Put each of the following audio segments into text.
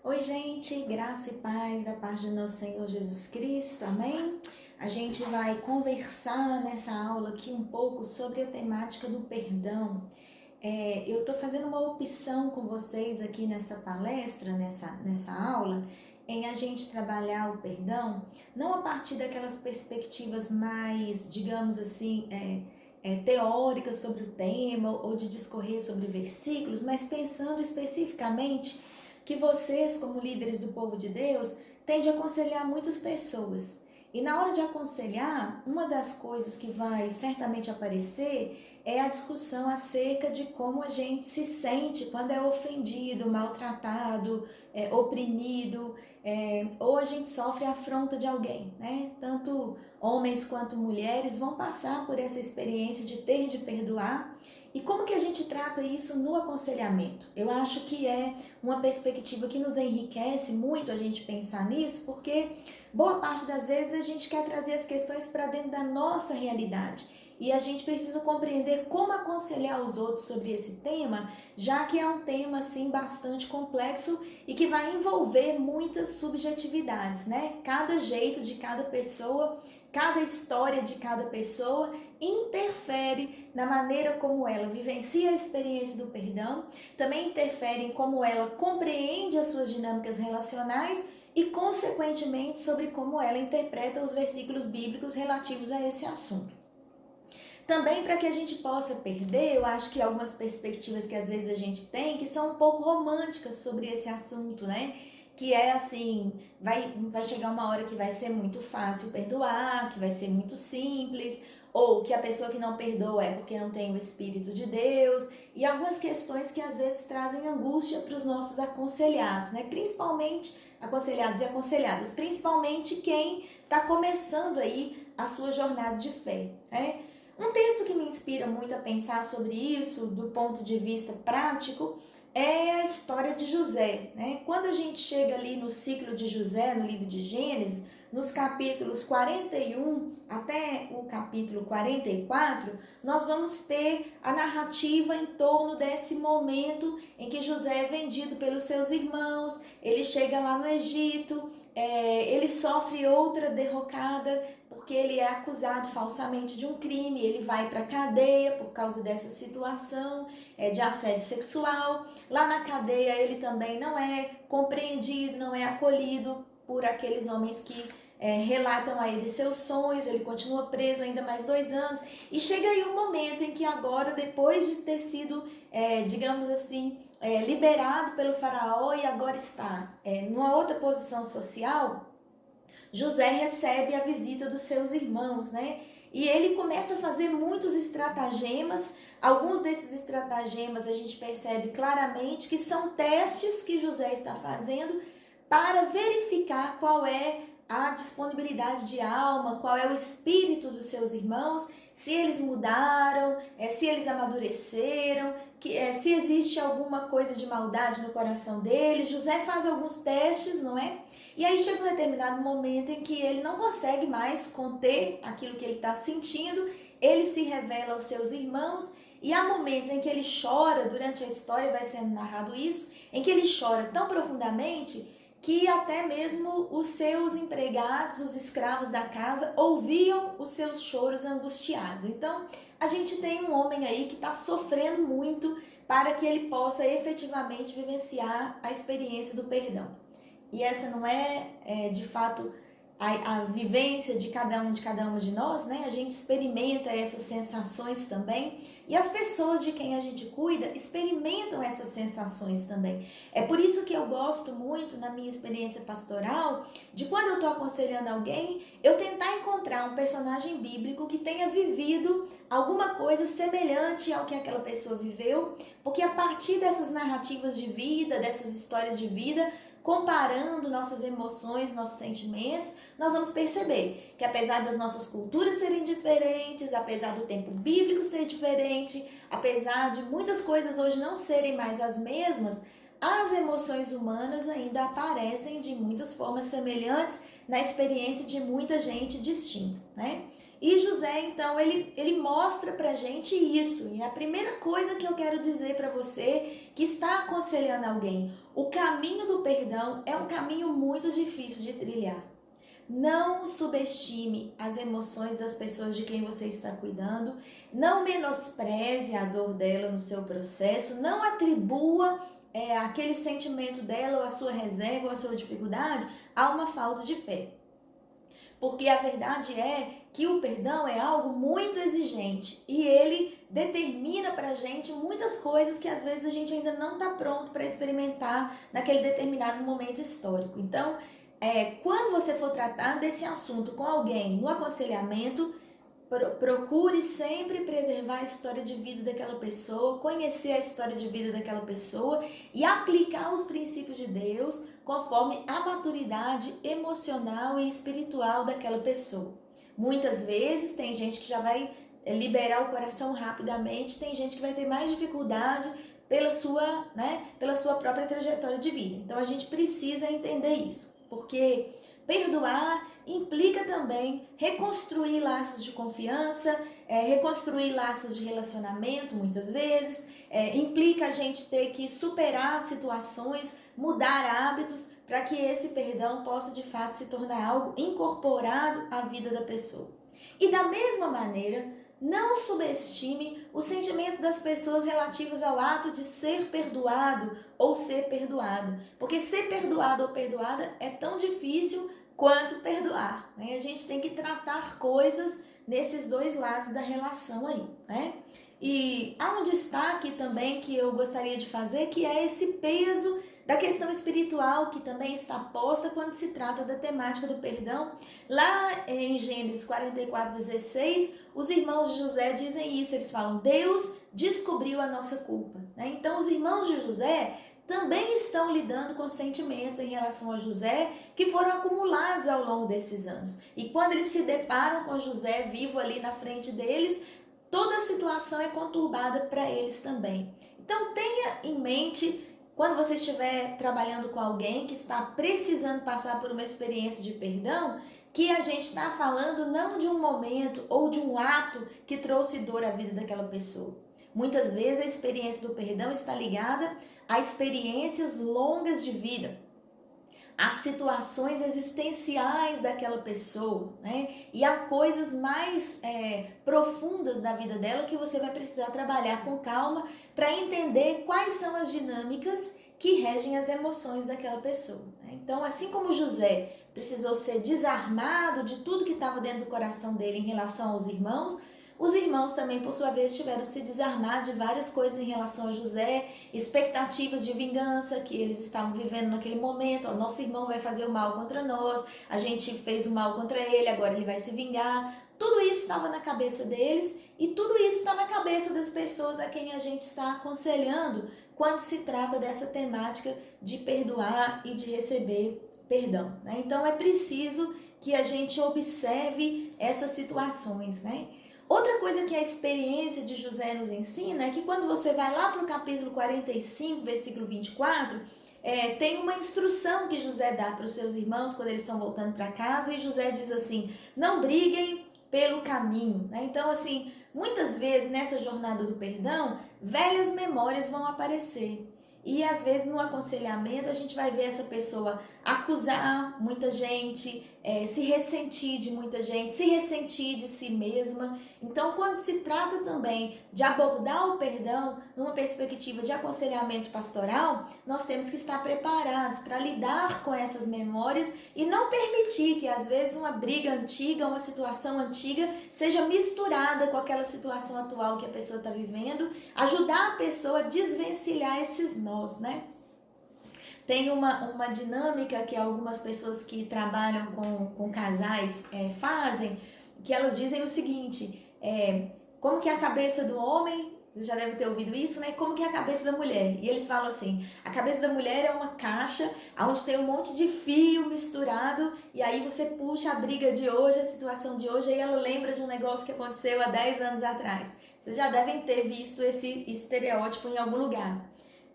Oi, gente, graça e paz da parte do nosso Senhor Jesus Cristo, amém? A gente vai conversar nessa aula aqui um pouco sobre a temática do perdão. Eu estou fazendo uma opção com vocês aqui nessa palestra, nessa aula, em a gente trabalhar o perdão, não a partir daquelas perspectivas mais, digamos assim, teóricas sobre o tema ou de discorrer sobre versículos, mas pensando especificamente que vocês, como líderes do povo de Deus, têm de aconselhar muitas pessoas. E na hora de aconselhar, uma das coisas que vai certamente aparecer é a discussão acerca de como a gente se sente quando é ofendido, maltratado, oprimido, ou a gente sofre a afronta de alguém, né? Tanto homens quanto mulheres vão passar por essa experiência de ter de perdoar. E como que a gente trata isso no aconselhamento? Eu acho que é uma perspectiva que nos enriquece muito a gente pensar nisso, porque boa parte das vezes a gente quer trazer as questões para dentro da nossa realidade. E a gente precisa compreender como aconselhar os outros sobre esse tema, já que é um tema assim bastante complexo e que vai envolver muitas subjetividades, né? Cada jeito de cada pessoa, cada história de cada pessoa interfere na maneira como ela vivencia a experiência do perdão, também interfere em como ela compreende as suas dinâmicas relacionais e, consequentemente, sobre como ela interpreta os versículos bíblicos relativos a esse assunto. Também para que a gente possa perder, eu acho que algumas perspectivas que às vezes a gente tem que são um pouco românticas sobre esse assunto, né? Que é assim, vai chegar uma hora que vai ser muito fácil perdoar, que vai ser muito simples, ou que a pessoa que não perdoa é porque não tem o Espírito de Deus, e algumas questões que às vezes trazem angústia para os nossos aconselhados, né? Principalmente aconselhados e aconselhadas, principalmente quem está começando aí a sua jornada de fé, né? Um texto que me inspira muito a pensar sobre isso, do ponto de vista prático, é a história de José, né? Quando a gente chega ali no ciclo de José, no livro de Gênesis, nos capítulos 41 até o capítulo 44, nós vamos ter a narrativa em torno desse momento em que José é vendido pelos seus irmãos, ele chega lá no Egito, ele sofre outra derrocada porque ele é acusado falsamente de um crime, ele vai para a cadeia por causa dessa situação de assédio sexual. Lá na cadeia ele também não é compreendido, não é acolhido por aqueles homens que relatam a ele seus sonhos, ele continua preso ainda mais 2 anos, e chega aí um momento em que agora, depois de ter sido, digamos assim, liberado pelo faraó e agora está numa outra posição social, José recebe a visita dos seus irmãos, né? E ele começa a fazer muitos estratagemas. Alguns desses estratagemas a gente percebe claramente que são testes que José está fazendo para verificar qual é a disponibilidade de alma, qual é o espírito dos seus irmãos, se eles mudaram, se eles amadureceram, se existe alguma coisa de maldade no coração deles. José faz alguns testes, não é? E aí chega um determinado momento em que ele não consegue mais conter aquilo que ele está sentindo, ele se revela aos seus irmãos, e há momentos em que ele chora, durante a história vai sendo narrado isso, em que ele chora tão profundamente que até mesmo os seus empregados, os escravos da casa, ouviam os seus choros angustiados. Então, a gente tem um homem aí que está sofrendo muito para que ele possa efetivamente vivenciar a experiência do perdão. E essa não é de fato, a vivência de cada uma de nós, né? A gente experimenta essas sensações também, e as pessoas de quem a gente cuida experimentam essas sensações também. É por isso que eu gosto muito, na minha experiência pastoral, de quando eu estou aconselhando alguém, eu tentar encontrar um personagem bíblico que tenha vivido alguma coisa semelhante ao que aquela pessoa viveu, porque a partir dessas narrativas de vida, dessas histórias de vida, comparando nossas emoções, nossos sentimentos, nós vamos perceber que apesar das nossas culturas serem diferentes, apesar do tempo bíblico ser diferente, apesar de muitas coisas hoje não serem mais as mesmas, as emoções humanas ainda aparecem de muitas formas semelhantes na experiência de muita gente distinta, né? E José, então, ele mostra pra gente isso. E a primeira coisa que eu quero dizer para você que está aconselhando alguém. O caminho do perdão é um caminho muito difícil de trilhar. Não subestime as emoções das pessoas de quem você está cuidando, não menospreze a dor dela no seu processo, não atribua aquele sentimento dela, ou a sua reserva, ou a sua dificuldade a uma falta de fé. Porque a verdade é que o perdão é algo muito exigente e ele determina pra gente muitas coisas que às vezes a gente ainda não está pronto para experimentar naquele determinado momento histórico. Então, quando você for tratar desse assunto com alguém no aconselhamento, procure sempre preservar a história de vida daquela pessoa, conhecer a história de vida daquela pessoa e aplicar os princípios de Deus conforme a maturidade emocional e espiritual daquela pessoa. Muitas vezes tem gente que já vai liberar o coração rapidamente, tem gente que vai ter mais dificuldade pela sua própria trajetória de vida. Então a gente precisa entender isso, porque perdoar implica também reconstruir laços de confiança, reconstruir laços de relacionamento, muitas vezes, implica a gente ter que superar situações, mudar hábitos, para que esse perdão possa de fato se tornar algo incorporado à vida da pessoa. E da mesma maneira, não subestime o sentimento das pessoas relativos ao ato de ser perdoado ou ser perdoado. Porque ser perdoado ou perdoada é tão difícil quanto perdoar, né? A gente tem que tratar coisas nesses dois lados da relação aí, né? E há um destaque também que eu gostaria de fazer, que é esse peso da questão espiritual que também está posta quando se trata da temática do perdão. Lá em Gênesis 44:16, os irmãos de José dizem isso, eles falam: Deus descobriu a nossa culpa, né? Então os irmãos de José também estão lidando com sentimentos em relação a José que foram acumulados ao longo desses anos. E quando eles se deparam com José vivo ali na frente deles, toda a situação é conturbada para eles também. Então tenha em mente, quando você estiver trabalhando com alguém que está precisando passar por uma experiência de perdão, que a gente está falando não de um momento ou de um ato que trouxe dor à vida daquela pessoa. Muitas vezes a experiência do perdão está ligada a experiências longas de vida, as situações existenciais daquela pessoa, né? E há coisas mais profundas da vida dela que você vai precisar trabalhar com calma para entender quais são as dinâmicas que regem as emoções daquela pessoa, né? Então, assim como José precisou ser desarmado de tudo que estava dentro do coração dele em relação aos irmãos, os irmãos também, por sua vez, tiveram que se desarmar de várias coisas em relação a José, expectativas de vingança que eles estavam vivendo naquele momento. O nosso irmão vai fazer o mal contra nós, a gente fez o mal contra ele, agora ele vai se vingar. Tudo isso estava na cabeça deles e tudo isso está na cabeça das pessoas a quem a gente está aconselhando quando se trata dessa temática de perdoar e de receber perdão, né? Então é preciso que a gente observe essas situações, né? Outra coisa que a experiência de José nos ensina é que quando você vai lá para o capítulo 45, versículo 24, tem uma instrução que José dá para os seus irmãos quando eles estão voltando para casa, e José diz assim: não briguem pelo caminho, né? Então, assim, muitas vezes nessa jornada do perdão, velhas memórias vão aparecer. E às vezes no aconselhamento a gente vai ver essa pessoa acusar muita gente, se ressentir de muita gente, se ressentir de si mesma. Então, quando se trata também de abordar o perdão numa perspectiva de aconselhamento pastoral, nós temos que estar preparados para lidar com essas memórias e não permitir que às vezes uma briga antiga, uma situação antiga seja misturada com aquela situação atual que a pessoa está vivendo, ajudar a pessoa a desvencilhar esses nós, né? Tem uma dinâmica que algumas pessoas que trabalham com casais fazem, que elas dizem o seguinte: como que é a cabeça do homem, você já deve ter ouvido isso, né? Como que é a cabeça da mulher? E eles falam assim: a cabeça da mulher é uma caixa onde tem um monte de fio misturado, e aí você puxa a briga de hoje, a situação de hoje, e ela lembra de um negócio que aconteceu há 10 anos atrás. Vocês já devem ter visto esse estereótipo em algum lugar.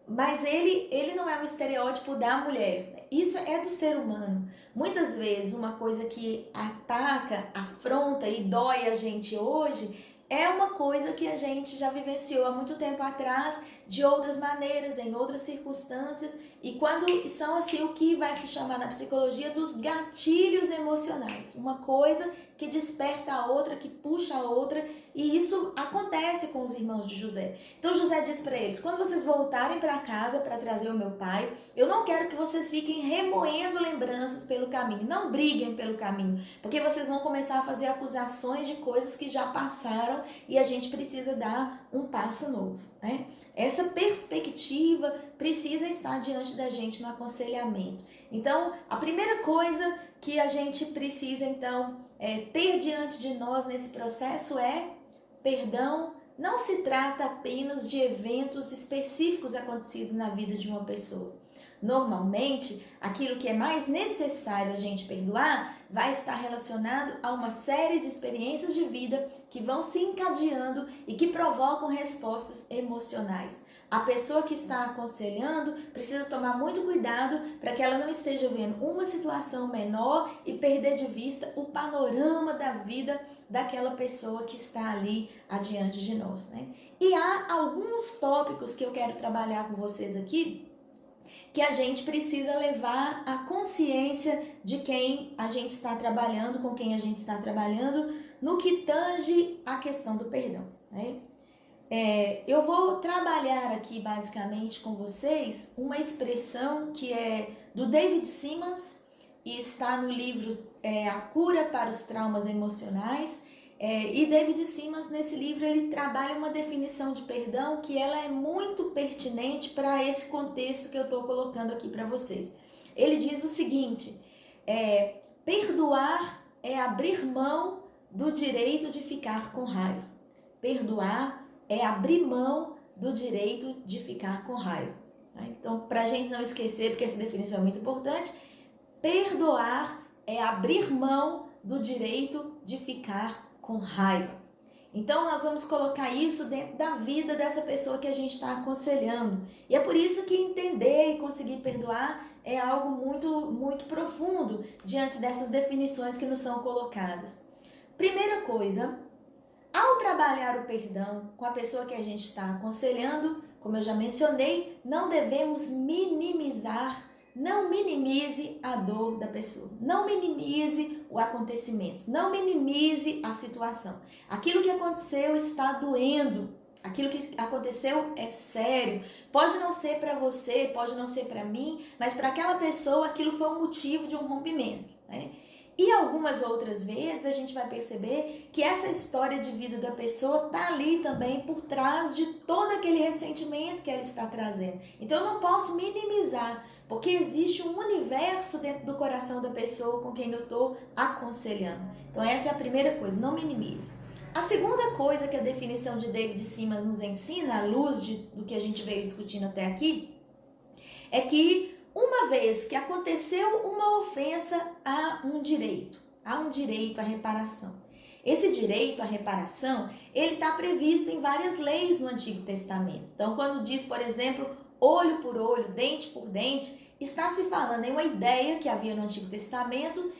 Mas ele não é um estereótipo da mulher. Isso é do ser humano. Muitas vezes uma coisa que ataca, afronta e dói a gente hoje é uma coisa que a gente já vivenciou há muito tempo atrás, de outras maneiras, em outras circunstâncias, e quando são assim o que vai se chamar na psicologia dos gatilhos emocionais, uma coisa que desperta a outra, que puxa a outra, e isso acontece com os irmãos de José. Então José diz para eles: quando vocês voltarem para casa para trazer o meu pai, eu não quero que vocês fiquem remoendo lembranças pelo caminho, não briguem pelo caminho, porque vocês vão começar a fazer acusações de coisas que já passaram e a gente precisa dar um passo novo, né? Essa perspectiva precisa estar diante da gente no aconselhamento. Então, a primeira coisa que a gente precisa, então, ter diante de nós nesse processo é perdão. Não se trata apenas de eventos específicos acontecidos na vida de uma pessoa. Normalmente, aquilo que é mais necessário a gente perdoar vai estar relacionado a uma série de experiências de vida que vão se encadeando e que provocam respostas emocionais. A pessoa que está aconselhando precisa tomar muito cuidado para que ela não esteja vendo uma situação menor e perder de vista o panorama da vida daquela pessoa que está ali adiante de nós, né? E há alguns tópicos que eu quero trabalhar com vocês aqui, que a gente precisa levar a consciência de quem a gente está trabalhando, com quem a gente está trabalhando, no que tange a questão do perdão, né? Eu vou trabalhar aqui basicamente com vocês uma expressão que é do David Simmons e está no livro A Cura para os Traumas Emocionais. E David Simmons, nesse livro, ele trabalha uma definição de perdão que ela é muito pertinente para esse contexto que eu estou colocando aqui para vocês. Ele diz o seguinte: perdoar é abrir mão do direito de ficar com raiva. Perdoar é abrir mão do direito de ficar com raiva. Então, para a gente não esquecer, porque essa definição é muito importante, perdoar é abrir mão do direito de ficar com raiva. Então, nós vamos colocar isso dentro da vida dessa pessoa que a gente está aconselhando. E é por isso que entender e conseguir perdoar é algo muito, muito profundo diante dessas definições que nos são colocadas. Primeira coisa, ao trabalhar o perdão com a pessoa que a gente está aconselhando, como eu já mencionei, não devemos minimizar. Não minimize a dor da pessoa, não minimize o acontecimento, não minimize a situação. Aquilo que aconteceu está doendo, aquilo que aconteceu é sério. Pode não ser para você, pode não ser para mim, mas para aquela pessoa aquilo foi um motivo de um rompimento, né? E algumas outras vezes a gente vai perceber que essa história de vida da pessoa está ali também por trás de todo aquele ressentimento que ela está trazendo. Então eu não posso minimizar, porque existe um universo dentro do coração da pessoa com quem eu estou aconselhando. Então essa é a primeira coisa, não minimize. A segunda coisa que a definição de David Simmons nos ensina, à luz do que a gente veio discutindo até aqui, é que uma vez que aconteceu uma ofensa, há um direito à reparação. Esse direito à reparação, ele está previsto em várias leis no Antigo Testamento. Então, quando diz, por exemplo, olho por olho, dente por dente, está se falando em uma ideia que havia no Antigo Testamento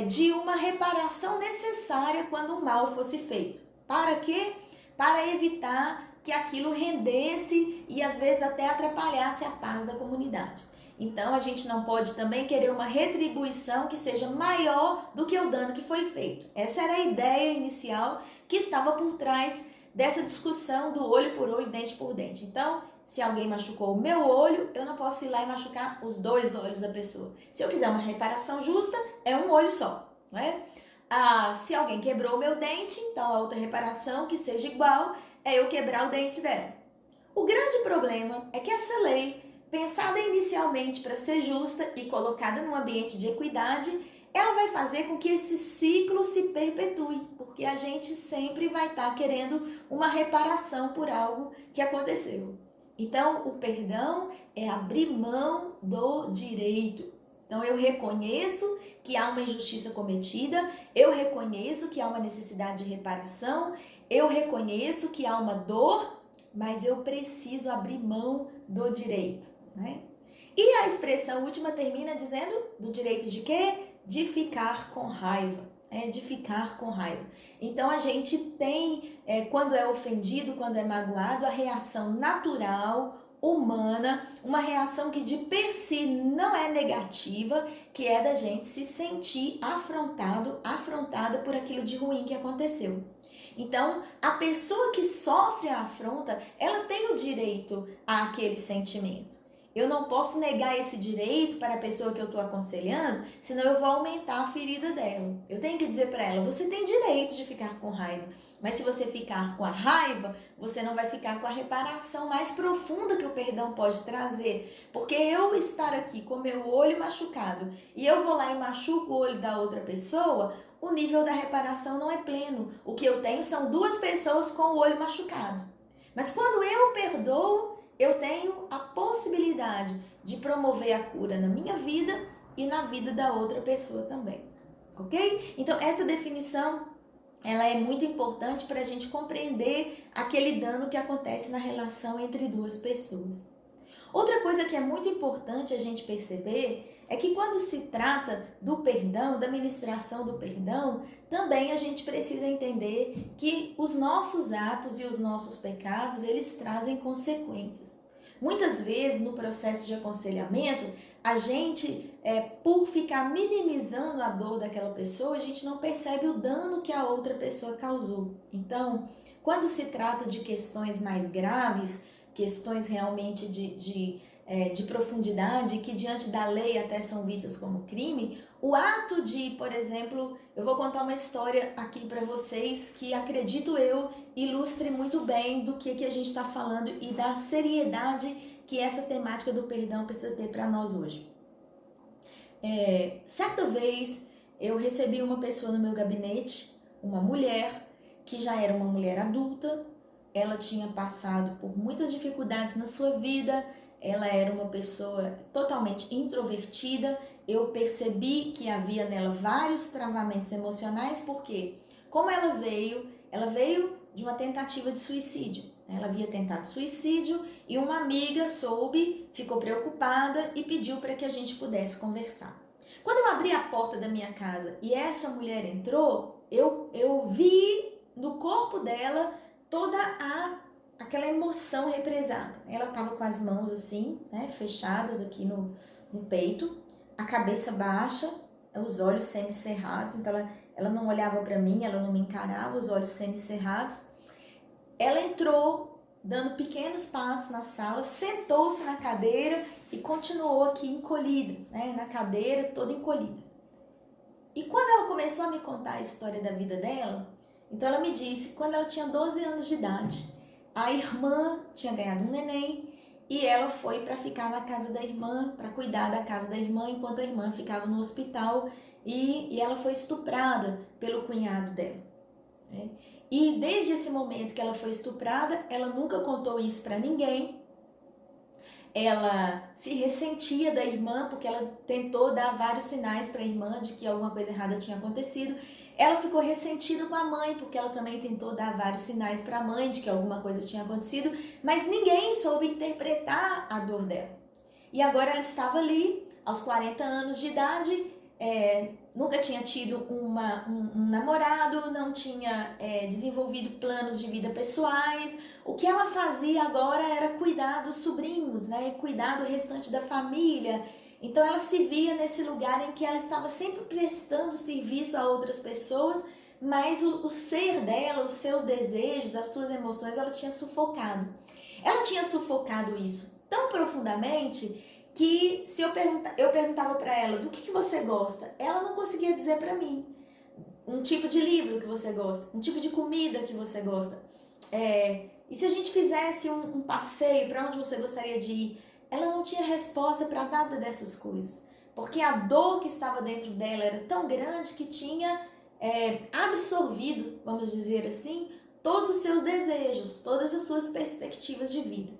de uma reparação necessária quando o mal fosse feito. Para quê? Para evitar que aquilo rendesse e às vezes até atrapalhasse a paz da comunidade. Então, a gente não pode também querer uma retribuição que seja maior do que o dano que foi feito. Essa era a ideia inicial que estava por trás dessa discussão do olho por olho, dente por dente. Então, se alguém machucou o meu olho, eu não posso ir lá e machucar os dois olhos da pessoa. Se eu quiser uma reparação justa, é um olho só, não é? Se alguém quebrou o meu dente, então a outra reparação que seja igual é eu quebrar o dente dela. O grande problema é que essa lei, pensada inicialmente para ser justa e colocada num ambiente de equidade, ela vai fazer com que esse ciclo se perpetue, porque a gente sempre vai estar querendo uma reparação por algo que aconteceu. Então, o perdão é abrir mão do direito. Então, eu reconheço que há uma injustiça cometida, eu reconheço que há uma necessidade de reparação, eu reconheço que há uma dor, mas eu preciso abrir mão do direito, né? E a expressão última termina dizendo do direito de quê? De ficar com raiva. de ficar com raiva. Então a gente tem, quando é ofendido, quando é magoado, a reação natural, humana, uma reação que de per si não é negativa, que é da gente se sentir afrontada por aquilo de ruim que aconteceu. Então, a pessoa que sofre a afronta, ela tem o direito àquele sentimento. Eu não posso negar esse direito para a pessoa que eu estou aconselhando, senão eu vou aumentar a ferida dela. Eu tenho que dizer para ela, você tem direito de ficar com raiva, mas se você ficar com a raiva, você não vai ficar com a reparação mais profunda que o perdão pode trazer. Porque eu estar aqui com meu olho machucado e eu vou lá e machuco o olho da outra pessoa, o nível da reparação não é pleno. O que eu tenho são duas pessoas com o olho machucado. Mas quando eu perdoo, eu tenho a possibilidade de promover a cura na minha vida e na vida da outra pessoa também, ok? Então, essa definição, ela é muito importante para a gente compreender aquele dano que acontece na relação entre duas pessoas. Outra coisa que é muito importante a gente perceber é que quando se trata do perdão, da ministração do perdão, também a gente precisa entender que os nossos atos e os nossos pecados, eles trazem consequências. Muitas vezes no processo de aconselhamento, a gente, por ficar minimizando a dor daquela pessoa, a gente não percebe o dano que a outra pessoa causou. Então, quando se trata de questões mais graves, questões realmente de profundidade, que diante da lei até são vistas como crime, o ato de, por exemplo, eu vou contar uma história aqui para vocês que acredito eu ilustre muito bem do que a gente está falando e da seriedade que essa temática do perdão precisa ter para nós hoje. Certa vez eu recebi uma pessoa no meu gabinete, uma mulher, que já era uma mulher adulta, ela tinha passado por muitas dificuldades na sua vida, ela era uma pessoa totalmente introvertida, eu percebi que havia nela vários travamentos emocionais, porque como ela veio de uma tentativa de suicídio. Ela havia tentado suicídio e uma amiga soube, ficou preocupada e pediu para que a gente pudesse conversar. Quando eu abri a porta da minha casa e essa mulher entrou, eu vi no corpo dela toda aquela emoção represada. Ela estava com as mãos assim, fechadas aqui no peito, a cabeça baixa, os olhos semicerrados, então ela não olhava para mim, ela não me encarava, os olhos semicerrados. Ela entrou dando pequenos passos na sala, sentou-se na cadeira e continuou aqui encolhida, na cadeira, toda encolhida. E quando ela começou a me contar a história da vida dela, então ela me disse que quando ela tinha 12 anos de idade, a irmã tinha ganhado um neném e ela foi para ficar na casa da irmã, para cuidar da casa da irmã, enquanto a irmã ficava no hospital e ela foi estuprada pelo cunhado dela. E desde esse momento que ela foi estuprada, ela nunca contou isso para ninguém. Ela se ressentia da irmã porque ela tentou dar vários sinais para a irmã de que alguma coisa errada tinha acontecido. Ela ficou ressentida com a mãe porque ela também tentou dar vários sinais para a mãe de que alguma coisa tinha acontecido, mas ninguém soube interpretar a dor dela. E agora ela estava ali, aos 40 anos de idade, nunca tinha tido um namorado, não tinha desenvolvido planos de vida pessoais. O que ela fazia agora era cuidar dos sobrinhos, cuidar do restante da família. Então ela se via nesse lugar em que ela estava sempre prestando serviço a outras pessoas, mas o ser dela, os seus desejos, as suas emoções, ela tinha sufocado. Ela tinha sufocado isso tão profundamente que se eu perguntava para ela do que você gosta, ela não conseguia dizer para mim. Um tipo de livro que você gosta, um tipo de comida que você gosta. E se a gente fizesse um passeio, para onde você gostaria de ir? Ela não tinha resposta para nada dessas coisas. Porque a dor que estava dentro dela era tão grande que tinha absorvido, vamos dizer assim, todos os seus desejos, todas as suas perspectivas de vida.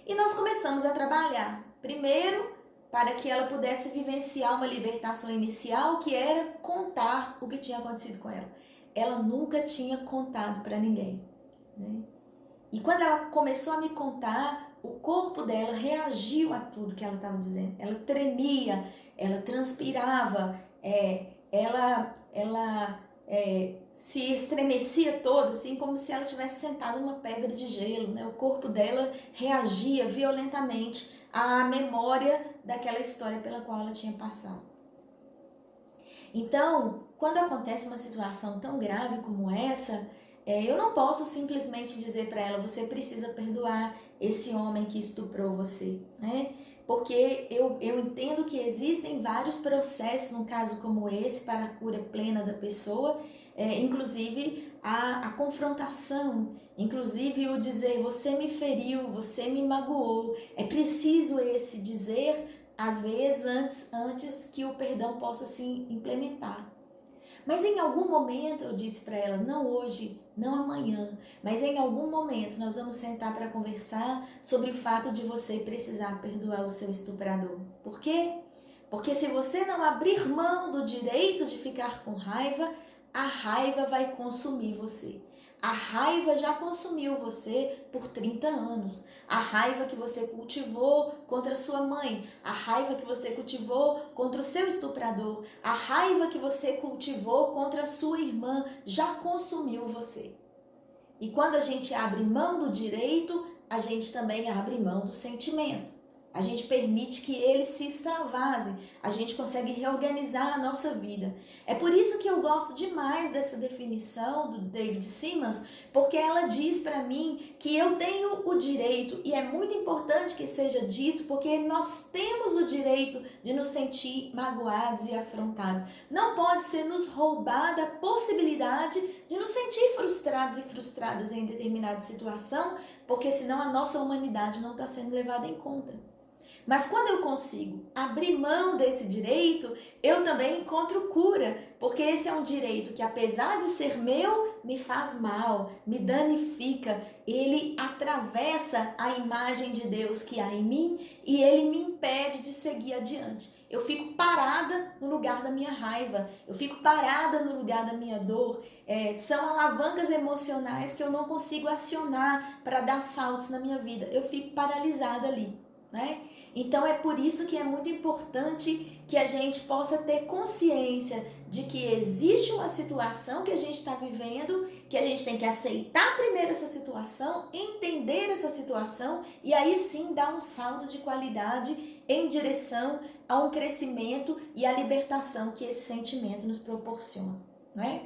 E nós começamos a trabalhar. Primeiro, para que ela pudesse vivenciar uma libertação inicial, que era contar o que tinha acontecido com ela. Ela nunca tinha contado para ninguém. E quando ela começou a me contar, o corpo dela reagiu a tudo que ela estava dizendo. Ela tremia, ela transpirava, ela se estremecia toda, assim, como se ela tivesse sentada numa pedra de gelo, né? O corpo dela reagia violentamente à memória daquela história pela qual ela tinha passado. Então, quando acontece uma situação tão grave como essa, eu não posso simplesmente dizer para ela, você precisa perdoar esse homem que estuprou você, né? Porque eu entendo que existem vários processos, num caso como esse, para a cura plena da pessoa, inclusive a confrontação, inclusive o dizer, você me feriu, você me magoou. É preciso esse dizer, às vezes, antes que o perdão possa se implementar. Mas em algum momento eu disse para ela, não hoje, não amanhã, mas em algum momento nós vamos sentar para conversar sobre o fato de você precisar perdoar o seu estuprador. Por quê? Porque se você não abrir mão do direito de ficar com raiva, a raiva vai consumir você. A raiva já consumiu você por 30 anos. A raiva que você cultivou contra sua mãe, a raiva que você cultivou contra o seu estuprador, a raiva que você cultivou contra a sua irmã já consumiu você. E quando a gente abre mão do direito, a gente também abre mão do sentimento. A gente permite que ele se extravase, a gente consegue reorganizar a nossa vida. É por isso que eu gosto demais dessa definição do David Simmons, porque ela diz para mim que eu tenho o direito, e é muito importante que seja dito, porque nós temos o direito de nos sentir magoados e afrontados. Não pode ser nos roubada a possibilidade de nos sentir frustrados e frustradas em determinada situação, porque senão a nossa humanidade não está sendo levada em conta. Mas quando eu consigo abrir mão desse direito, eu também encontro cura, porque esse é um direito que, apesar de ser meu, me faz mal, me danifica. Ele atravessa a imagem de Deus que há em mim e ele me impede de seguir adiante. Eu fico parada no lugar da minha raiva, eu fico parada no lugar da minha dor. São alavancas emocionais que eu não consigo acionar para dar saltos na minha vida. Eu fico paralisada ali, né? Então é por isso que é muito importante que a gente possa ter consciência de que existe uma situação que a gente está vivendo, que a gente tem que aceitar primeiro essa situação, entender essa situação e aí sim dar um salto de qualidade em direção a um crescimento e a libertação que esse sentimento nos proporciona, não é?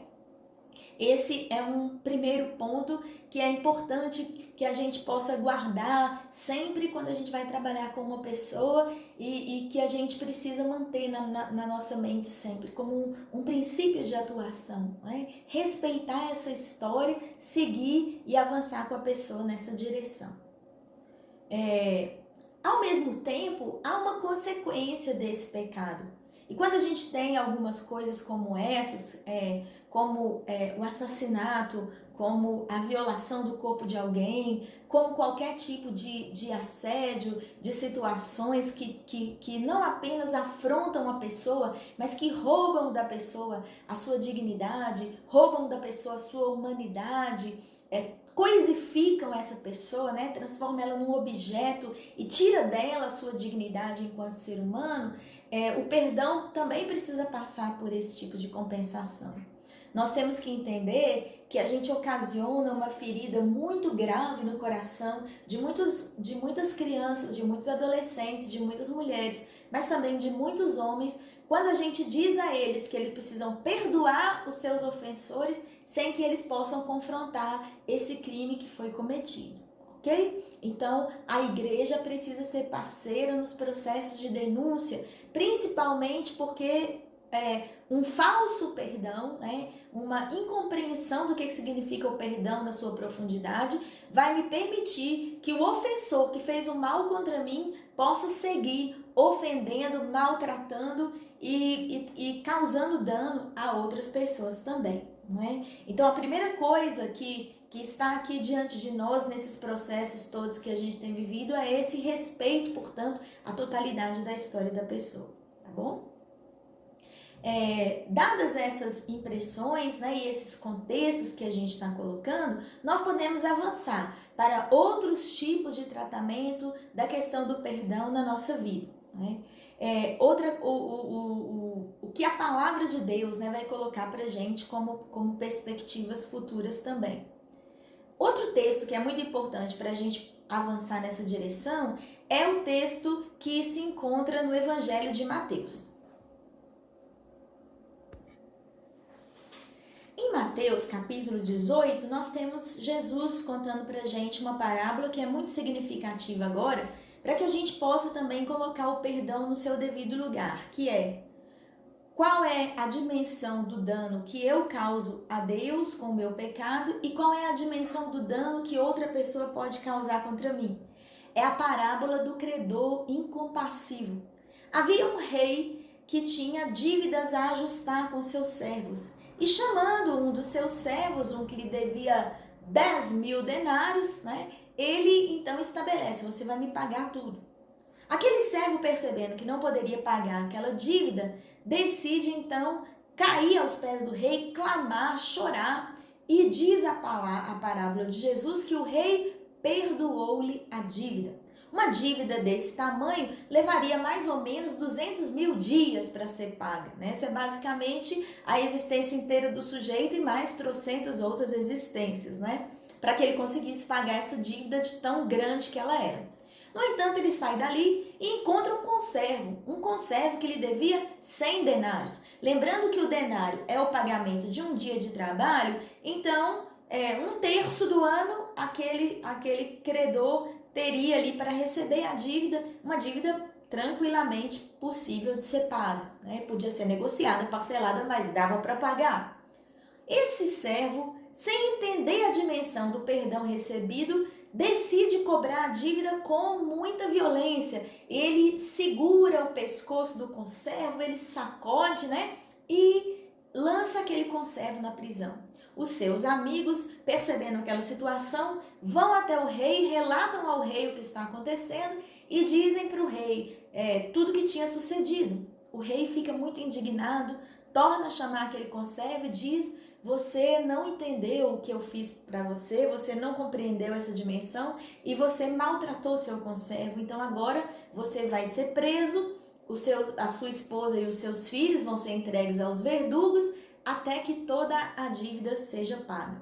Esse é um primeiro ponto que é importante que a gente possa guardar sempre quando a gente vai trabalhar com uma pessoa e que a gente precisa manter na nossa mente sempre, como um princípio de atuação. Né? Respeitar essa história, seguir e avançar com a pessoa nessa direção. Ao mesmo tempo, há uma consequência desse pecado. E quando a gente tem algumas coisas como essas, como o assassinato, como a violação do corpo de alguém, como qualquer tipo de assédio, de situações que não apenas afrontam a pessoa, mas que roubam da pessoa a sua dignidade, roubam da pessoa a sua humanidade, coisificam essa pessoa, né? Transformam ela num objeto e tira dela a sua dignidade enquanto ser humano, o perdão também precisa passar por esse tipo de compensação. Nós temos que entender que a gente ocasiona uma ferida muito grave no coração de muitas crianças, de muitos adolescentes, de muitas mulheres, mas também de muitos homens, quando a gente diz a eles que eles precisam perdoar os seus ofensores sem que eles possam confrontar esse crime que foi cometido, ok? Então, a igreja precisa ser parceira nos processos de denúncia, principalmente porque um falso perdão, né, uma incompreensão do que significa o perdão na sua profundidade, vai me permitir que o ofensor que fez o mal contra mim possa seguir ofendendo, maltratando e causando dano a outras pessoas também. Né? Então, a primeira coisa que está aqui diante de nós, nesses processos todos que a gente tem vivido, é esse respeito, portanto, à totalidade da história da pessoa, tá bom? Dadas essas impressões, né, e esses contextos que a gente está colocando, nós podemos avançar para outros tipos de tratamento da questão do perdão na nossa vida. Né? o que a palavra de Deus, né, vai colocar para a gente como perspectivas futuras também. Outro texto que é muito importante para a gente avançar nessa direção é o texto que se encontra no Evangelho de Mateus. Em Mateus, capítulo 18, nós temos Jesus contando para a gente uma parábola que é muito significativa agora, para que a gente possa também colocar o perdão no seu devido lugar, que é: qual é a dimensão do dano que eu causo a Deus com o meu pecado e qual é a dimensão do dano que outra pessoa pode causar contra mim? É a parábola do credor incompassivo. Havia um rei que tinha dívidas a ajustar com seus servos e, chamando um dos seus servos, um que lhe devia 10.000 denários, né, ele então estabelece: você vai me pagar tudo. Aquele servo, percebendo que não poderia pagar aquela dívida, decide então cair aos pés do rei, clamar, chorar, e diz a parábola de Jesus que o rei perdoou-lhe a dívida. Uma dívida desse tamanho levaria mais ou menos 200.000 dias para ser paga, né? Essa é basicamente a existência inteira do sujeito e mais trocentas outras existências, né? Para que ele conseguisse pagar essa dívida de tão grande que ela era. No entanto, ele sai dali e encontra um conservo que lhe devia 100 denários. Lembrando que o denário é o pagamento de um dia de trabalho, então, um terço do ano, aquele credor teria ali para receber a dívida, uma dívida tranquilamente possível de ser paga, né? Podia ser negociada, parcelada, mas dava para pagar. Esse servo, sem entender a dimensão do perdão recebido, decide cobrar a dívida com muita violência. Ele segura o pescoço do conservo, ele sacode, né? E lança aquele conservo na prisão. Os seus amigos, percebendo aquela situação, vão até o rei, relatam ao rei o que está acontecendo e dizem para o rei tudo que tinha sucedido. O rei fica muito indignado, torna a chamar aquele conservo e diz: você não entendeu o que eu fiz para você, você não compreendeu essa dimensão e você maltratou seu conservo. Então agora você vai ser preso, a sua esposa e os seus filhos vão ser entregues aos verdugos até que toda a dívida seja paga.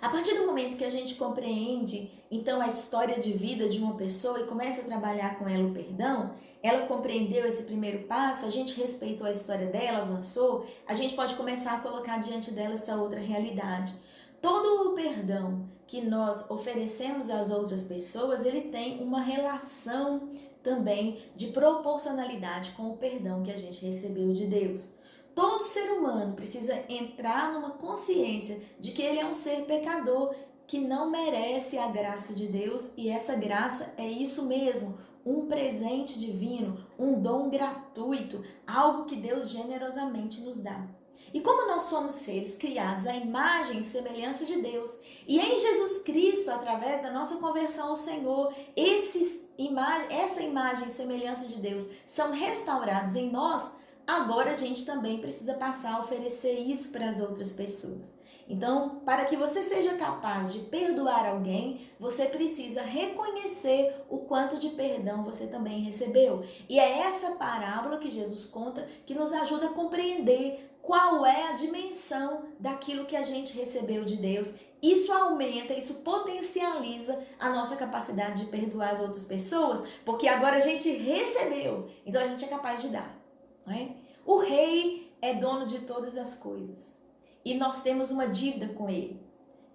A partir do momento que a gente compreende, então, a história de vida de uma pessoa e começa a trabalhar com ela o perdão, ela compreendeu esse primeiro passo, a gente respeitou a história dela, avançou, a gente pode começar a colocar diante dela essa outra realidade. Todo o perdão que nós oferecemos às outras pessoas, ele tem uma relação também de proporcionalidade com o perdão que a gente recebeu de Deus. Todo ser humano precisa entrar numa consciência de que ele é um ser pecador, que não merece a graça de Deus, e essa graça é isso mesmo, um presente divino, um dom gratuito, algo que Deus generosamente nos dá. E como nós somos seres criados à imagem e semelhança de Deus, e em Jesus Cristo, através da nossa conversão ao Senhor, essa imagem e semelhança de Deus são restaurados em nós, agora a gente também precisa passar a oferecer isso para as outras pessoas. Então, para que você seja capaz de perdoar alguém, você precisa reconhecer o quanto de perdão você também recebeu. E é essa parábola que Jesus conta que nos ajuda a compreender qual é a dimensão daquilo que a gente recebeu de Deus. Isso aumenta, isso potencializa a nossa capacidade de perdoar as outras pessoas, porque agora a gente recebeu, então a gente é capaz de dar. Não é? O rei é dono de todas as coisas e nós temos uma dívida com ele.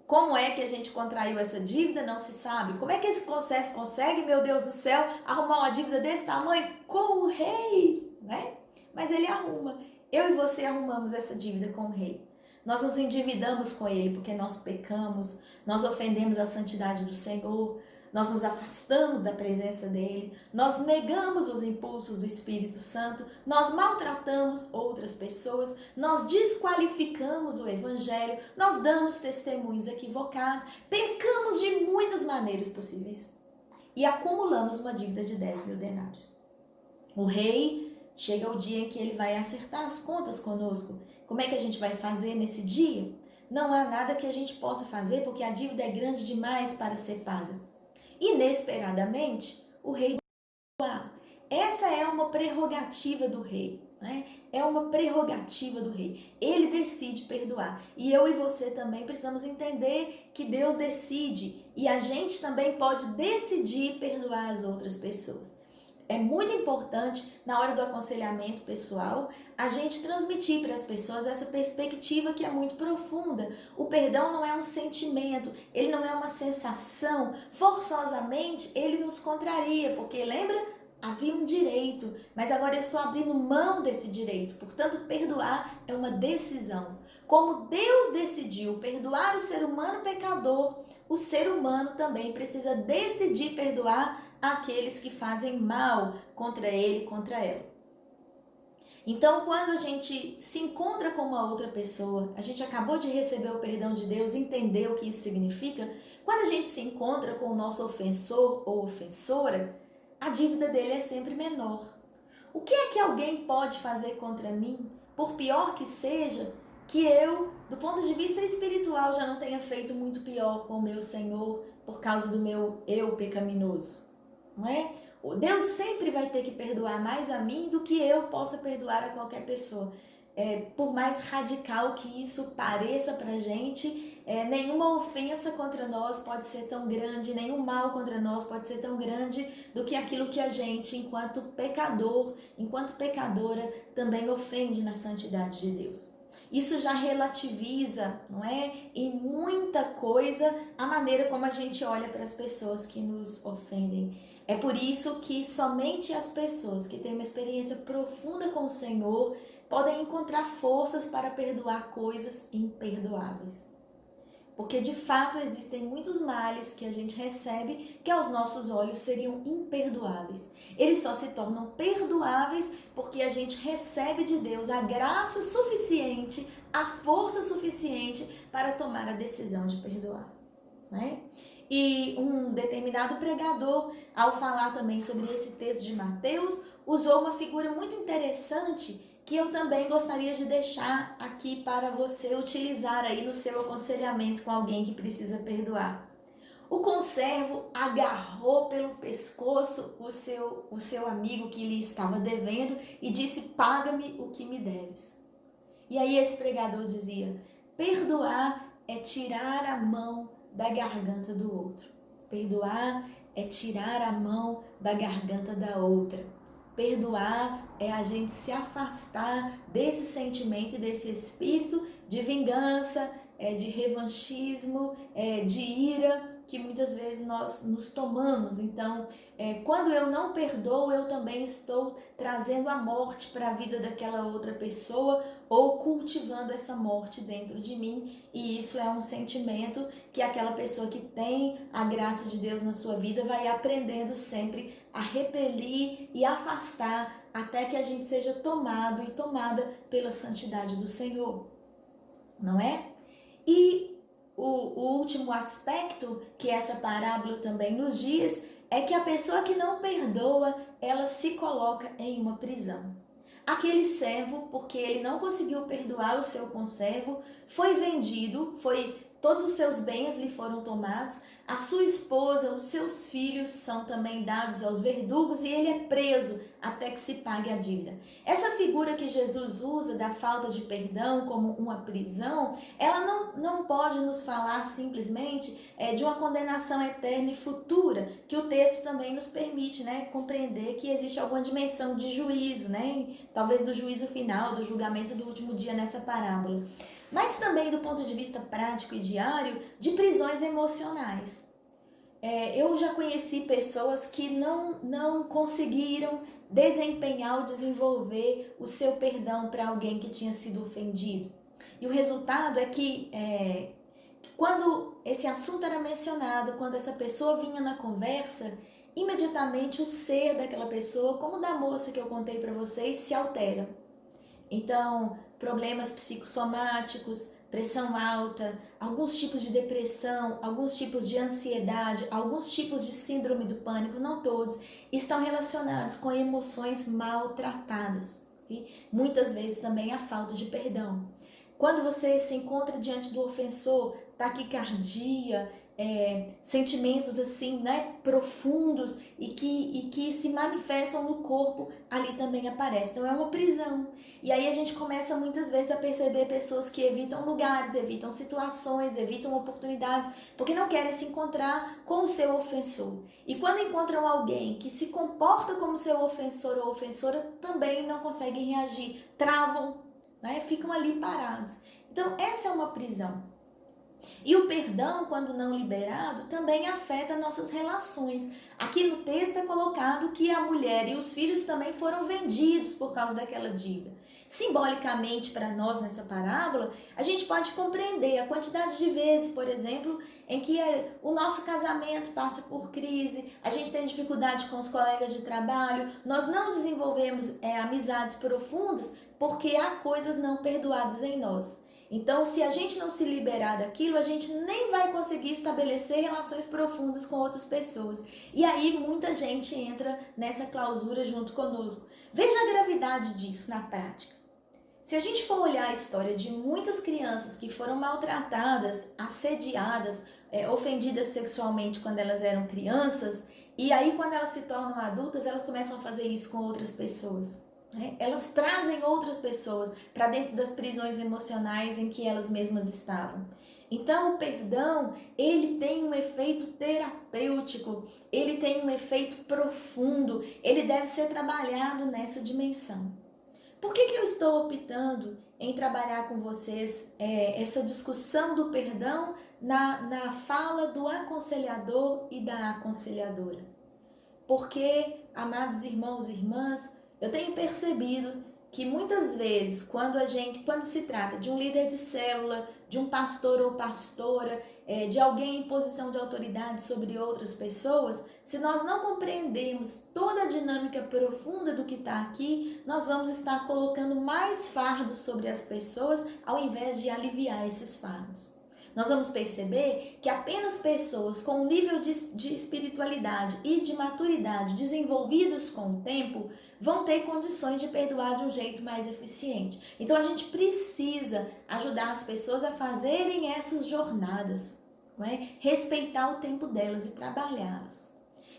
Como é que a gente contraiu essa dívida? Não se sabe. Como é que esse conservo consegue, meu Deus do céu, arrumar uma dívida desse tamanho com o rei? Né? Mas ele arruma. Eu e você arrumamos essa dívida com o rei. Nós nos endividamos com ele porque nós pecamos, nós ofendemos a santidade do Senhor, nós nos afastamos da presença dele, nós negamos os impulsos do Espírito Santo, nós maltratamos outras pessoas, nós desqualificamos o Evangelho, nós damos testemunhos equivocados, pecamos de muitas maneiras possíveis e acumulamos uma dívida de 10.000 denários. O rei chega o dia em que ele vai acertar as contas conosco. Como é que a gente vai fazer nesse dia? Não há nada que a gente possa fazer porque a dívida é grande demais para ser paga. Inesperadamente, o rei essa é uma prerrogativa do rei, né? É uma prerrogativa do rei. Ele decide perdoar. E eu e você também precisamos entender que Deus decide e a gente também pode decidir perdoar as outras pessoas. É muito importante, na hora do aconselhamento pessoal, a gente transmitir para as pessoas essa perspectiva que é muito profunda. O perdão não é um sentimento, ele não é uma sensação. Forçosamente, ele nos contraria, porque lembra? Havia um direito, mas agora eu estou abrindo mão desse direito. Portanto, perdoar é uma decisão. Como Deus decidiu perdoar o ser humano pecador, o ser humano também precisa decidir perdoar aqueles que fazem mal contra ele, contra ela. Então, quando a gente se encontra com uma outra pessoa, a gente acabou de receber o perdão de Deus, entender o que isso significa. Quando a gente se encontra com o nosso ofensor ou ofensora, a dívida dele é sempre menor. O que é que alguém pode fazer contra mim, por pior que seja, que eu, do ponto de vista espiritual, já não tenha feito muito pior com o meu Senhor por causa do meu eu pecaminoso? Não é? Deus sempre vai ter que perdoar mais a mim do que eu possa perdoar a qualquer pessoa. Por mais radical que isso pareça pra gente, nenhuma ofensa contra nós pode ser tão grande, nenhum mal contra nós pode ser tão grande do que aquilo que a gente, enquanto pecador, enquanto pecadora, também ofende na santidade de Deus. Isso já relativiza, não é? Em muita coisa a maneira como a gente olha para as pessoas que nos ofendem. É por isso que somente as pessoas que têm uma experiência profunda com o Senhor podem encontrar forças para perdoar coisas imperdoáveis. Porque de fato existem muitos males que a gente recebe que aos nossos olhos seriam imperdoáveis. Eles só se tornam perdoáveis porque a gente recebe de Deus a graça suficiente, a força suficiente para tomar a decisão de perdoar, né? E um determinado pregador, ao falar também sobre esse texto de Mateus, usou uma figura muito interessante que eu também gostaria de deixar aqui para você utilizar aí no seu aconselhamento com alguém que precisa perdoar. O conservo agarrou pelo pescoço o seu amigo que lhe estava devendo e disse: paga-me o que me deves. E aí esse pregador dizia: perdoar é tirar a mão da garganta do outro. Perdoar é tirar a mão da garganta da outra. Perdoar é a gente se afastar desse sentimento e desse espírito de vingança, de revanchismo, de ira que muitas vezes nós nos tomamos. Então, quando eu não perdoo, eu também estou trazendo a morte para a vida daquela outra pessoa ou cultivando essa morte dentro de mim. E isso é um sentimento que aquela pessoa que tem a graça de Deus na sua vida vai aprendendo sempre a repelir e afastar até que a gente seja tomado e tomada pela santidade do Senhor, não é? E o último aspecto que essa parábola também nos diz é que a pessoa que não perdoa, ela se coloca em uma prisão. Aquele servo, porque ele não conseguiu perdoar o seu conservo, foi vendido, todos os seus bens lhe foram tomados, a sua esposa, os seus filhos são também dados aos verdugos e ele é preso até que se pague a dívida. Essa figura que Jesus usa da falta de perdão como uma prisão, ela não pode nos falar simplesmente de uma condenação eterna e futura, que o texto também nos permite, né, compreender que existe alguma dimensão de juízo, né, talvez do juízo final, do julgamento do último dia nessa parábola. Mas também do ponto de vista prático e diário, de prisões emocionais. Eu já conheci pessoas que não conseguiram desempenhar ou desenvolver o seu perdão para alguém que tinha sido ofendido. E o resultado é que quando esse assunto era mencionado, quando essa pessoa vinha na conversa, imediatamente o ser daquela pessoa, como da moça que eu contei para vocês, se altera. Então, problemas psicossomáticos, pressão alta, alguns tipos de depressão, alguns tipos de ansiedade, alguns tipos de síndrome do pânico, não todos, estão relacionados com emoções maltratadas. E muitas vezes também a falta de perdão. Quando você se encontra diante do ofensor, taquicardia, sentimentos assim, né, profundos e que se manifestam no corpo, ali também aparece. Então é uma prisão. E aí a gente começa muitas vezes a perceber pessoas que evitam lugares, evitam situações, evitam oportunidades, porque não querem se encontrar com o seu ofensor. E quando encontram alguém que se comporta como seu ofensor ou ofensora, também não conseguem reagir, travam, né, ficam ali parados. Então essa é uma prisão. E o perdão, quando não liberado, também afeta nossas relações. Aqui no texto é colocado que a mulher e os filhos também foram vendidos por causa daquela dívida. Simbolicamente, para nós nessa parábola, a gente pode compreender a quantidade de vezes, por exemplo, em que o nosso casamento passa por crise, a gente tem dificuldade com os colegas de trabalho, nós não desenvolvemos amizades profundas porque há coisas não perdoadas em nós. Então, se a gente não se liberar daquilo, a gente nem vai conseguir estabelecer relações profundas com outras pessoas. E aí, muita gente entra nessa clausura junto conosco. Veja a gravidade disso na prática. Se a gente for olhar a história de muitas crianças que foram maltratadas, assediadas, ofendidas sexualmente quando elas eram crianças, e aí quando elas se tornam adultas, elas começam a fazer isso com outras pessoas. Elas trazem outras pessoas para dentro das prisões emocionais em que elas mesmas estavam. Então o perdão, ele tem um efeito terapêutico, ele tem um efeito profundo, ele deve ser trabalhado nessa dimensão. Por que eu estou optando em trabalhar com vocês essa discussão do perdão na fala do aconselhador e da aconselhadora? Porque, amados irmãos e irmãs, eu tenho percebido que muitas vezes, quando se trata de um líder de célula, de um pastor ou pastora, de alguém em posição de autoridade sobre outras pessoas, se nós não compreendermos toda a dinâmica profunda do que está aqui, nós vamos estar colocando mais fardos sobre as pessoas ao invés de aliviar esses fardos. Nós vamos perceber que apenas pessoas com um nível de espiritualidade e de maturidade desenvolvidos com o tempo vão ter condições de perdoar de um jeito mais eficiente. Então a gente precisa ajudar as pessoas a fazerem essas jornadas, não é? Respeitar o tempo delas e trabalhá-las.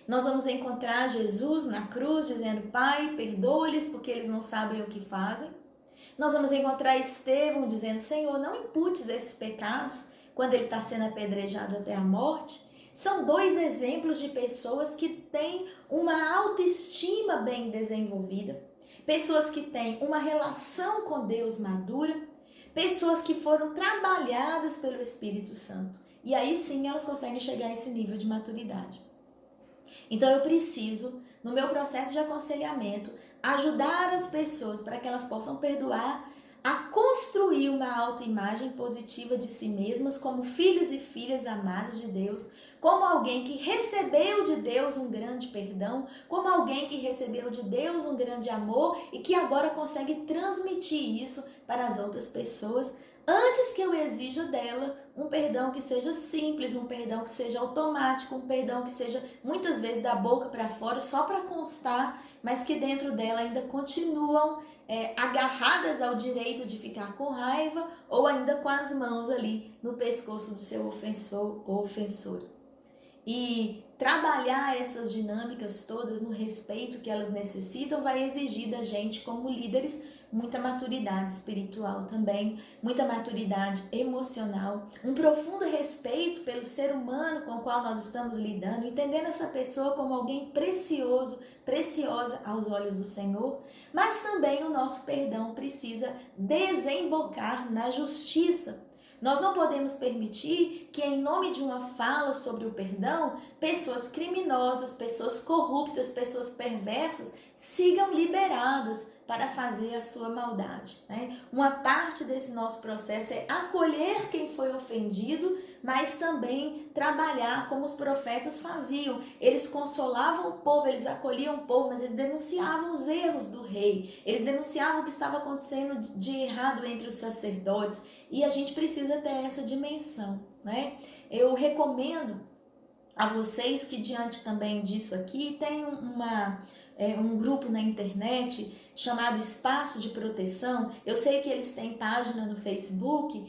Nós vamos encontrar Jesus na cruz dizendo: Pai, perdoa-lhes porque eles não sabem o que fazem. Nós vamos encontrar Estevão dizendo: Senhor, não imputes esses pecados, quando ele está sendo apedrejado até a morte. São dois exemplos de pessoas que têm uma autoestima bem desenvolvida, pessoas que têm uma relação com Deus madura, pessoas que foram trabalhadas pelo Espírito Santo. E aí sim elas conseguem chegar a esse nível de maturidade. Então eu preciso, no meu processo de aconselhamento, ajudar as pessoas para que elas possam perdoar, a construir uma autoimagem positiva de si mesmas como filhos e filhas amados de Deus, como alguém que recebeu de Deus um grande perdão, como alguém que recebeu de Deus um grande amor e que agora consegue transmitir isso para as outras pessoas, antes que eu exija dela um perdão que seja simples, um perdão que seja automático, um perdão que seja muitas vezes da boca para fora, só para constar, mas que dentro dela ainda continuam agarradas ao direito de ficar com raiva ou ainda com as mãos ali no pescoço do seu ofensor ou ofensora. E trabalhar essas dinâmicas todas no respeito que elas necessitam vai exigir da gente, como líderes, muita maturidade espiritual também, muita maturidade emocional, um profundo respeito pelo ser humano com o qual nós estamos lidando, entendendo essa pessoa como alguém precioso, preciosa aos olhos do Senhor, mas também o nosso perdão precisa desembocar na justiça. Nós não podemos permitir que, em nome de uma fala sobre o perdão, pessoas criminosas, pessoas corruptas, pessoas perversas sigam liberadas para fazer a sua maldade. Uma parte desse nosso processo é acolher quem foi ofendido, mas também trabalhar como os profetas faziam. Eles consolavam o povo, eles acolhiam o povo, mas eles denunciavam os erros do rei. Eles denunciavam o que estava acontecendo de errado entre os sacerdotes. E a gente precisa ter essa dimensão. Eu recomendo a vocês que diante também disso aqui tenham um grupo na internet chamado Espaço de Proteção. Eu sei que eles têm página no Facebook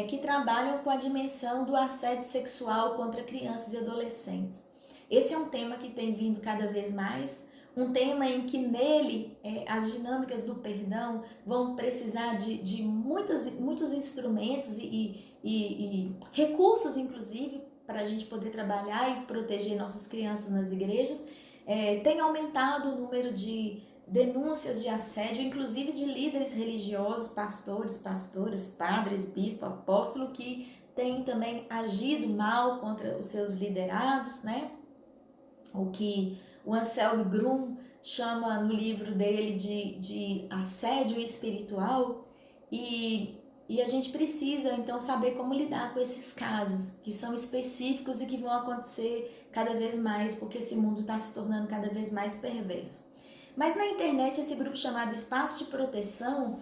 que trabalham com a dimensão do assédio sexual contra crianças e adolescentes. Esse é um tema que tem vindo cada vez mais, um tema em que nele as dinâmicas do perdão vão precisar de muitos instrumentos e recursos, inclusive, para a gente poder trabalhar e proteger nossas crianças nas igrejas. Tem aumentado o número de denúncias de assédio, inclusive de líderes religiosos, pastores, pastoras, padres, bispo, apóstolo, que têm também agido mal contra os seus liderados, né? O que o Anselmo Grum chama no livro dele de assédio espiritual, e a gente precisa então saber como lidar com esses casos que são específicos e que vão acontecer cada vez mais, porque esse mundo está se tornando cada vez mais perverso. Mas na internet, esse grupo chamado Espaço de Proteção,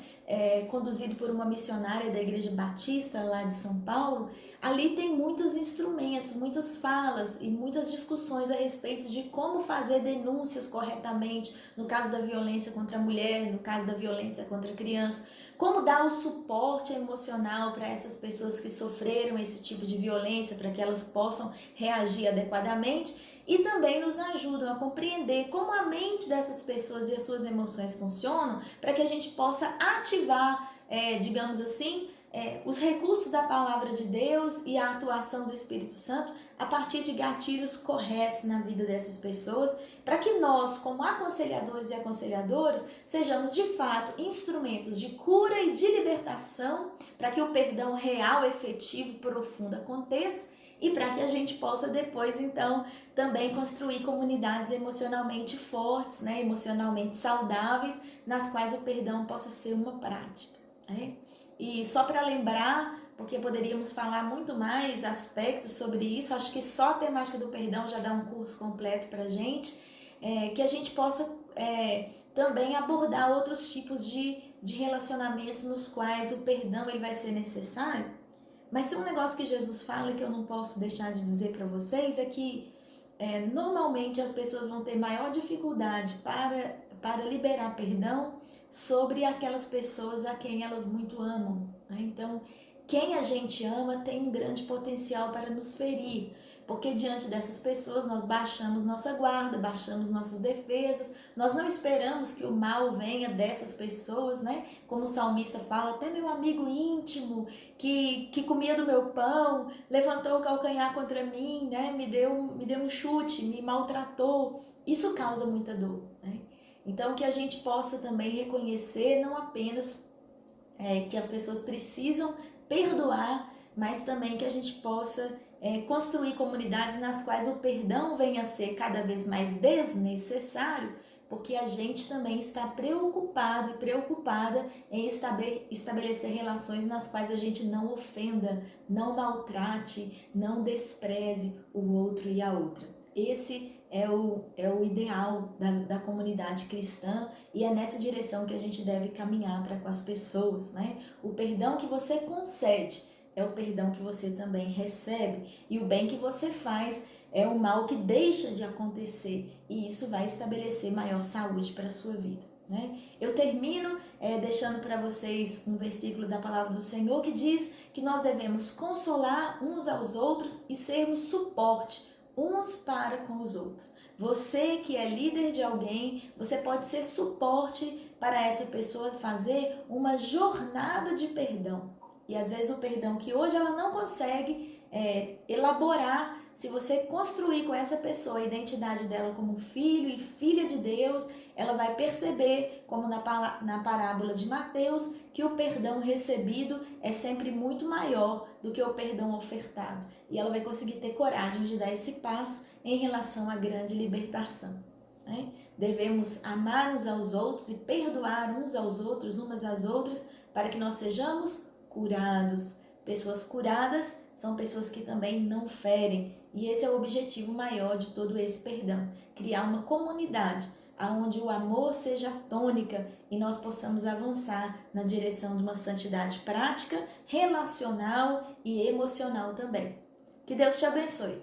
conduzido por uma missionária da Igreja Batista lá de São Paulo, ali tem muitos instrumentos, muitas falas e muitas discussões a respeito de como fazer denúncias corretamente no caso da violência contra a mulher, no caso da violência contra a criança, como dar o suporte emocional para essas pessoas que sofreram esse tipo de violência, para que elas possam reagir adequadamente. E também nos ajudam a compreender como a mente dessas pessoas e as suas emoções funcionam, para que a gente possa ativar, digamos assim, os recursos da palavra de Deus e a atuação do Espírito Santo a partir de gatilhos corretos na vida dessas pessoas, para que nós, como aconselhadores e aconselhadoras, sejamos de fato instrumentos de cura e de libertação, para que o perdão real, efetivo, profundo aconteça, e para que a gente possa depois, então, também construir comunidades emocionalmente fortes, né, emocionalmente saudáveis, nas quais o perdão possa ser uma prática, né? E só para lembrar, porque poderíamos falar muito mais aspectos sobre isso, acho que só a temática do perdão já dá um curso completo para a gente, que a gente possa também abordar outros tipos de relacionamentos nos quais o perdão ele vai ser necessário. Mas tem um negócio que Jesus fala que eu não posso deixar de dizer para vocês, é que normalmente as pessoas vão ter maior dificuldade para liberar perdão sobre aquelas pessoas a quem elas muito amam, né? Então, quem a gente ama tem um grande potencial para nos ferir, porque diante dessas pessoas nós baixamos nossa guarda, baixamos nossas defesas, nós não esperamos que o mal venha dessas pessoas, né? Como o salmista fala, até meu amigo íntimo, que comia do meu pão, levantou o calcanhar contra mim, né? Me deu um chute, me maltratou. Isso causa muita dor, né? Então, que a gente possa também reconhecer não apenas que as pessoas precisam perdoar, mas também que a gente possa construir comunidades nas quais o perdão venha a ser cada vez mais desnecessário, porque a gente também está preocupado e preocupada em estabelecer relações nas quais a gente não ofenda, não maltrate, não despreze o outro e a outra. Esse é o ideal da comunidade cristã, e é nessa direção que a gente deve caminhar para com as pessoas, né? O perdão que você concede é o perdão que você também recebe, e o bem que você faz é o mal que deixa de acontecer, e isso vai estabelecer maior saúde para a sua vida, né? Eu termino deixando para vocês um versículo da palavra do Senhor que diz que nós devemos consolar uns aos outros e sermos suporte uns para com os outros. Você que é líder de alguém, você pode ser suporte para essa pessoa fazer uma jornada de perdão. E às vezes o perdão que hoje ela não consegue elaborar, se você construir com essa pessoa a identidade dela como filho e filha de Deus, ela vai perceber, como na parábola de Mateus, que o perdão recebido é sempre muito maior do que o perdão ofertado. E ela vai conseguir ter coragem de dar esse passo em relação à grande libertação, né? Devemos amar uns aos outros e perdoar uns aos outros, umas às outras, para que nós sejamos curados. Pessoas curadas são pessoas que também não ferem. E esse é o objetivo maior de todo esse perdão. Criar uma comunidade onde o amor seja a tônica e nós possamos avançar na direção de uma santidade prática, relacional e emocional também. Que Deus te abençoe.